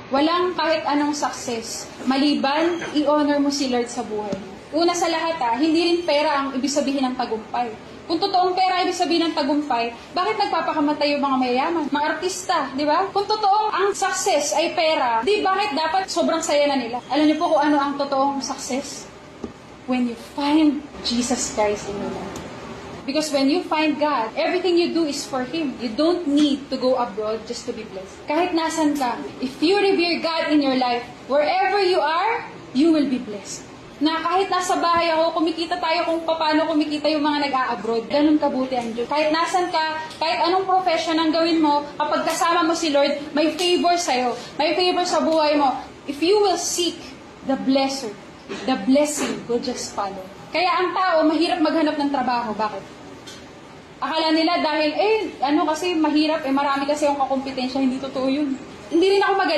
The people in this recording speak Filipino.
Walang kahit anong success, maliban, i-honor mo si Lord sa buhay mo. Una sa lahat hindi rin pera ang ibig sabihin ng tagumpay. Kung totoong pera ibig sabihin ng tagumpay, bakit nagpapakamatay yung mga mayayaman? Mga artista, di ba? Kung totoong ang success ay pera, di bakit dapat sobrang saya na nila? Alam niyo po kung ano ang totoong success? When you find Jesus Christ in your life. Because when you find God, everything you do is for Him. You don't need to go abroad just to be blessed. Kahit nasan ka, if you revere God in your life, wherever you are, you will be blessed. Na kahit nasa bahay ako, kumikita tayo kung paano kumikita yung mga nag-a-abroad. Ganun kabuti ang Diyos. Kahit nasan ka, kahit anong profession ang gawin mo, kapag kasama mo si Lord, may favor sa'yo. May favor sa buhay mo. If you will seek the blesser, the blessing will just follow. Kaya ang tao, mahirap maghanap ng trabaho. Bakit? Akala nila dahil, kasi mahirap, marami kasi yung kakompetensya, hindi totoo yun. Hindi rin ako magaling.